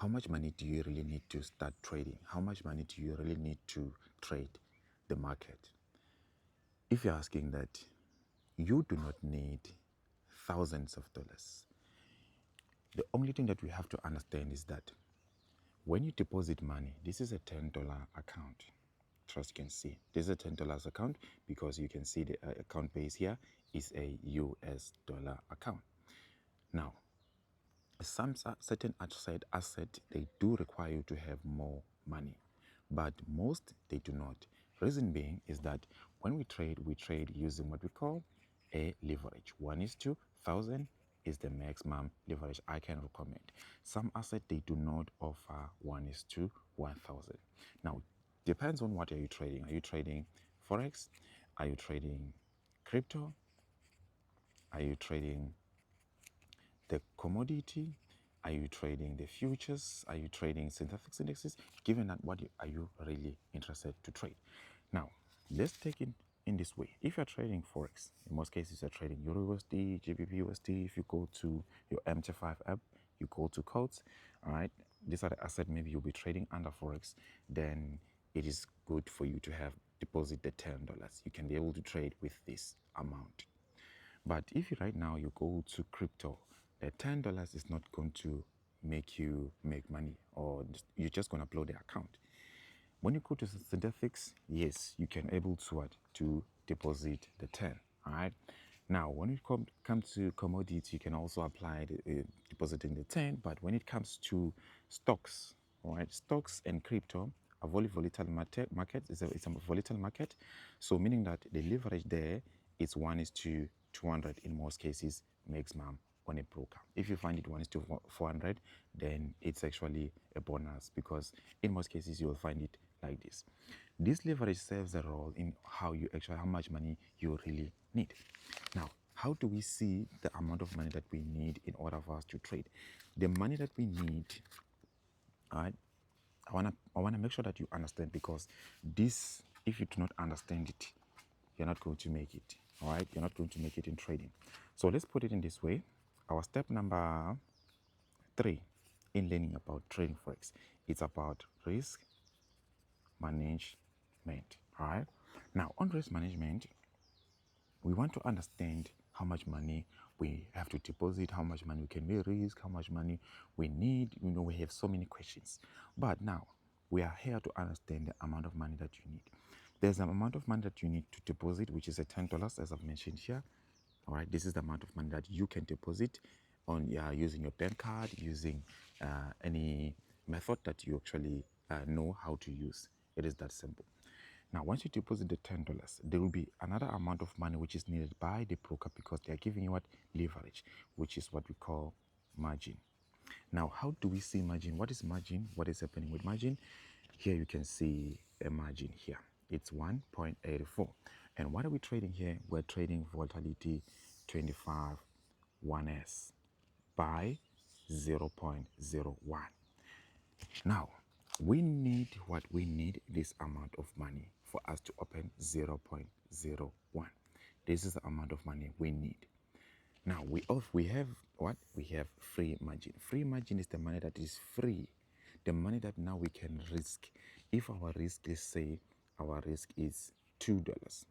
how much money do you really need to start trading? How much money do you really need to trade the market? If you're asking that, you do not need thousands of dollars. The only thing that we have to understand is that when you deposit money, this is a $10 account. Trust you can see. This is a $10 account because you can see the account base here is a US dollar account. Now, some certain asset, they do require you to have more money, but most they do not. Reason being is that when we trade using what we call a leverage. 1:1,000 is the maximum leverage I can recommend. Some asset they do not offer 1:1,000. Now, depends on what are you trading. Are you trading forex? Are you trading crypto? Are you trading the commodity? Are you trading the futures? Are you trading synthetic indexes? Given that, are you really interested to trade? Now, let's take it in this way. If you're trading forex, in most cases you're trading Euro USD, GBP USD. If you go to your MT5 app, you go to codes. All right, these are the assets maybe you'll be trading under forex. Then it is good for you to have deposit the $10. You can be able to trade with this amount. But if you right now you go to crypto, the $10 is not going to make you make money, or you're just going to upload the account. When you go to synthetics, yes, you can able to what, to deposit the 10. All right. Now, when it comes to commodities, you can also apply the, depositing the 10. But when it comes to stocks, all right, stocks and crypto, a very volatile market. It's a volatile market. So meaning that the leverage there is 1:200 in most cases maximum on a broker. If you find it 1:400, then it's actually a bonus, because in most cases you will find it like this. This leverage serves a role in how much money you really need. Now, how do we see the amount of money that we need in order for us to trade? The money that we need, all right, I wanna make sure that you understand, because this, if you do not understand it, you're not going to make it. All right, you're not going to make it in trading. So let's put it in this way. Our step number 3 in learning about trading forex, it's about risk management. All right. Now, on risk management, we want to understand how much money we have to deposit, how much money can we risk, how much money we need. You know, we have so many questions. But now we are here to understand the amount of money that you need. There's an amount of money that you need to deposit, which is a $10, as I've mentioned here. All right, this is the amount of money that you can deposit on using your bank card, using any method that you actually know how to use. It is that simple. Now, once you deposit the $10, there will be another amount of money which is needed by the broker, because they are giving you what, leverage, which is what we call margin. Now, how do we see margin? What is margin? What is happening with margin? Here you can see a margin here. It's 1.84. And what are we trading here? We're trading volatility 25 1s by 0.01. Now, we need this amount of money for us to open 0.01. This is the amount of money we need. Now, we have what? We have free margin. Free margin is the money that is free, the money that now we can risk. If our risk, let's say our risk is $2,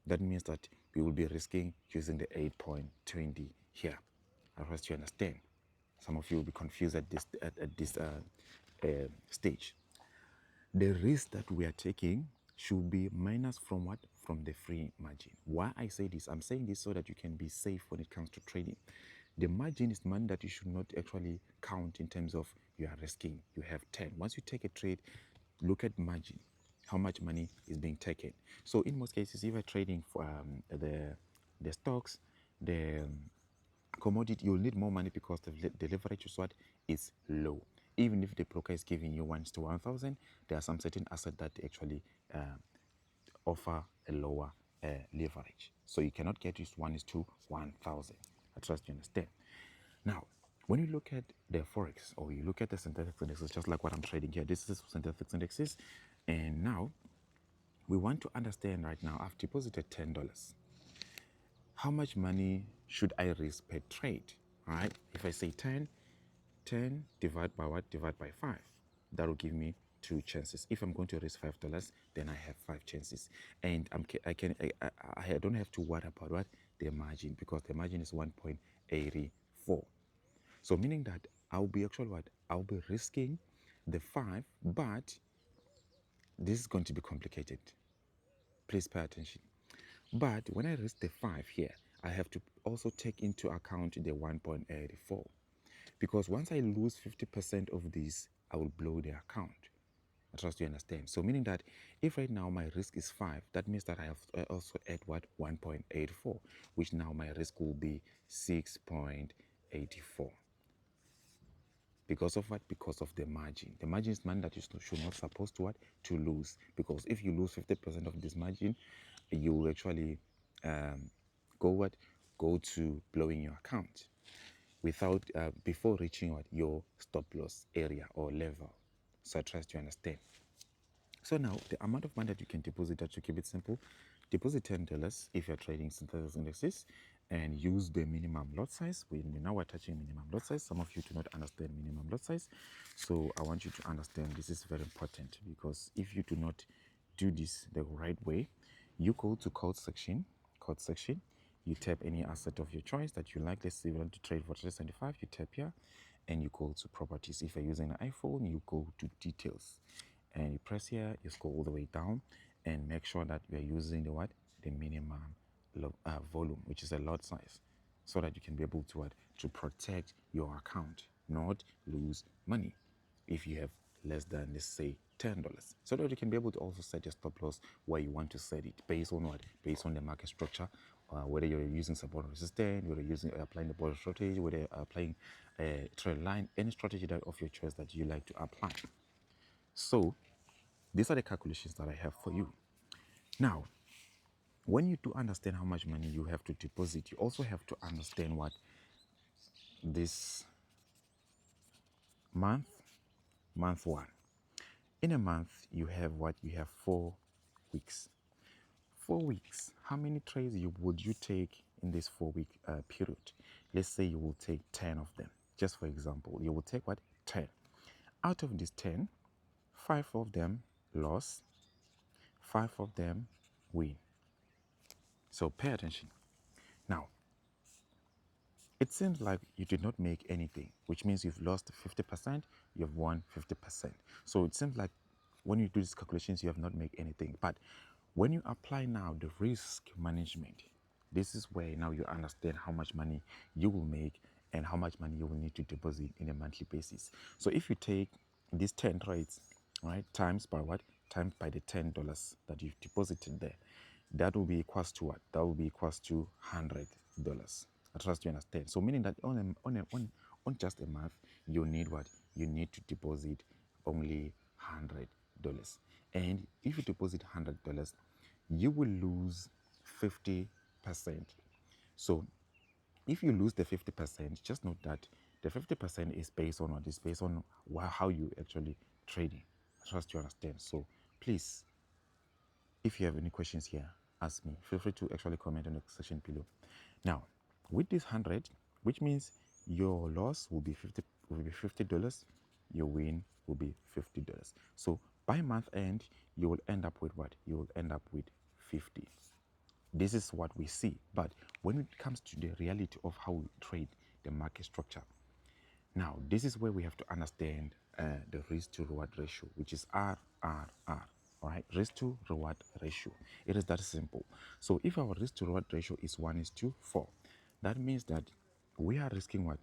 that means that we will be risking using the 8.20 here. I trust you understand. Some of you will be confused at this stage. The risk that we are taking should be minus from what? From the free margin. Why I say this? I'm saying this so that you can be safe when it comes to trading. The margin is money that you should not actually count in terms of you are risking. You have 10. Once you take a trade, look at margin. How much money is being taken? So in most cases, if you're trading for the stocks, the commodity, you'll need more money because the leverage is what is low. Even if the broker is giving you 1:1,000, there are some certain assets that actually offer a lower leverage. So you cannot get this 1:1,000. I trust you understand. Now, when you look at the forex, or you look at the synthetic indexes, just like what I'm trading here, this is synthetic indexes. And now we want to understand right now, I've deposited $10. How much money should I risk per trade? All right. If I say 10, 10 divide by what? Divide by 5. That will give me 2 chances. If I'm going to risk $5, then I have 5 chances, and I don't have to worry about what the margin, because the margin is 1.84. So meaning that I'll be actually what? I'll be risking the 5, but this is going to be complicated. Please pay attention. But when I risk the 5 here, I have to also take into account the 1.84, because once I lose 50% of this, I will blow the account. I trust you understand. So meaning that if right now my risk is 5, that means that I have to also add what? 1.84, which now my risk will be 6.84. Because of what? Because of the margin. The margin is money that you should not supposed to what? To lose. Because if you lose 50% of this margin, you will actually go to blowing your account without before reaching what? Your stop loss area or level. So I trust you understand. So now the amount of money that you can deposit, that, to keep it simple, deposit $10 if you're trading synthetic indexes, and use the minimum lot size. Now we're touching minimum lot size. Some of you do not understand minimum lot size, so I want you to understand this is very important, because if you do not do this the right way, you go to code section, you tap any asset of your choice that you like. Let's say you want to trade for 375, you tap here, and you go to properties. If you're using an iPhone, you go to details, and you press here, you scroll all the way down, and make sure that you're using the what? The minimum volume, which is a lot size, so that you can be able to what? To protect your account, not lose money if you have less than, let's say, $10, so that you can be able to also set your stop loss where you want to set it, based on what? Based on the market structure, whether you're using support and resistance, whether you're applying the border strategy, whether you're applying a trend line, any strategy that of your choice that you like to apply. So these are the calculations that I have for you. Now, when you do understand how much money you have to deposit, you also have to understand what this month 1. In a month, you have what? You have 4 weeks. 4 weeks. How many trades would you take in this 4-week period? Let's say you will take 10 of them. Just for example, you will take what? 10. Out of these 10, 5 of them loss, 5 of them win. So pay attention. Now, it seems like you did not make anything, which means you've lost 50%, you've won 50%. So it seems like when you do these calculations, you have not made anything. But when you apply now the risk management, this is where now you understand how much money you will make and how much money you will need to deposit in a monthly basis. So if you take these 10 trades, right, times by what? Times by the $10 that you've deposited there, that will be equals to what? That will be equals to $100. I trust you understand. So meaning that on just a month, you need what? You need to deposit only $100. And if you deposit $100, you will lose 50%. So if you lose the 50%, just note that the 50% is based on what? Is based on how you actually trading. I trust you understand. So please, if you have any questions here, ask me. Feel free to actually comment in the section below. Now, with this 100, which means your loss will be $50, your win will be $50. So by month end, you will end up with what? You will end up with 50. This is what we see. But when it comes to the reality of how we trade the market structure, now this is where we have to understand the risk to reward ratio, which is RRR. All right, risk to reward ratio. It is that simple. So if our risk to reward ratio is 1:4, that means that we are risking what?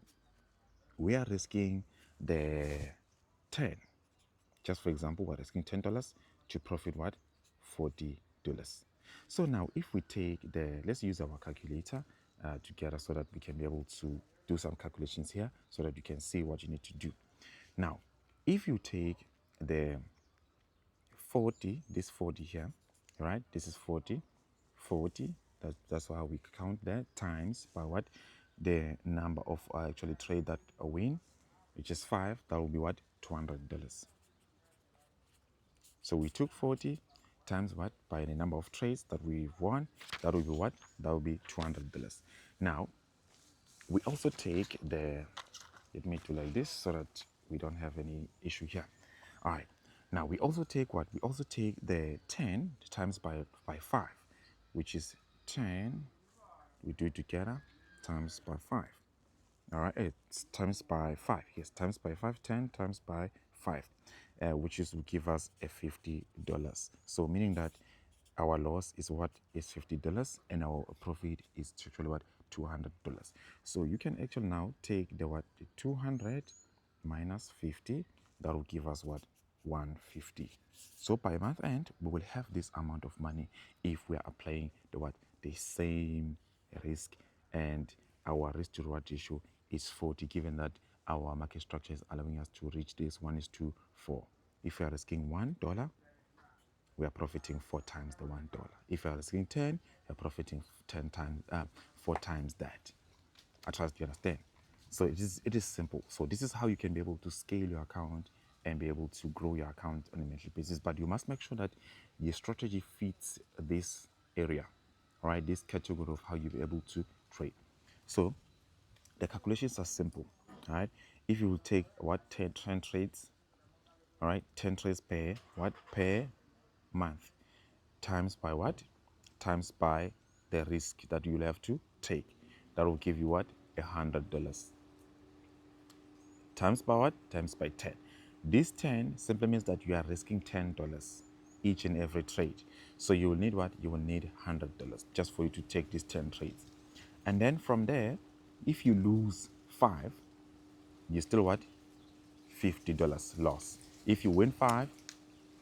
We are risking the 10. Just for example, we're risking $10 to profit what? $40. So now if we take let's use our calculator together so that we can be able to do some calculations here so that you can see what you need to do. Now, if you take the 40, this 40 here, right? This is 40, that's how we count that, times by what? The number of actually trade that win, which is 5, that will be what? $200. So we took 40 times what? By the number of trades that we've won, that will be what? That will be $200. Now, we also take the Let me do like this so that we don't have any issue here. All right. Now we also take what? We also take the 10 times by 5, which is 10, we do it together, times by 5. All right, it's times by 5. Yes, times by 5, 10 times by 5, which is will give us a $50. So meaning that our loss is what is $50 and our profit is actually what $200. So you can actually now take the what the 200 minus 50. That will give us what 150. So by month end we will have this amount of money if we are applying the what the same risk, and our risk to reward ratio is 40, given that our market structure is allowing us to reach this 1:4. If we are risking $1, we are profiting 4 times the $1. If you are risking 10, you're profiting 10 times, 4 times that. I trust you understand. So it is simple. So this is how you can be able to scale your account and be able to grow your account on a monthly basis. But you must make sure that your strategy fits this area, all right, this category of how you'll be able to trade. So the calculations are simple, all right. If you will take what 10 trades, all right, 10 trades per month, times by what? Times by the risk that you'll have to take. That will give you what? $100. Times by what? Times by 10. This 10 simply means that you are risking $10 each and every trade. So you will need what? You will need $100 just for you to take these 10 trades. And then from there, if you lose 5, you still what? $50 loss. If you win 5,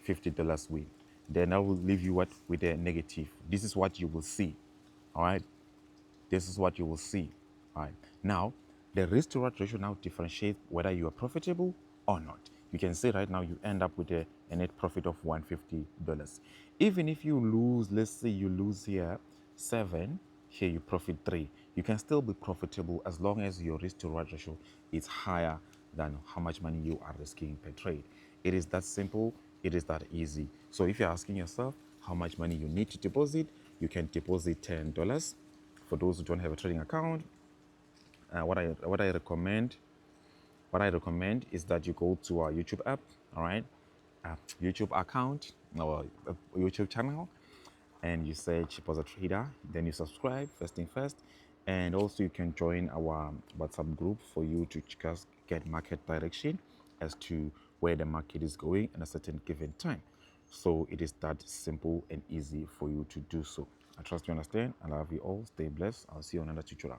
$50 win. Then I will leave you what with a negative. This is what you will see. All right. This is what you will see. All right. Now, the risk to reward ratio now differentiates whether you are profitable or not. You can see right now you end up with a net profit of $150. Even if you lose, let's say you lose here 7, here you profit 3. You can still be profitable as long as your risk to reward ratio is higher than how much money you are risking per trade. It is that simple. It is that easy. So if you're asking yourself how much money you need to deposit, you can deposit $10. For those who don't have a trading account, what I recommend is that you go to our YouTube app, all right, YouTube account, our YouTube channel, and you search Pause Trader. Then you subscribe first thing first, and also you can join our WhatsApp group for you to just get market direction as to where the market is going at a certain given time. So it is that simple and easy for you to do so. I trust you understand. I love you all. Stay blessed. I'll see you on another tutorial.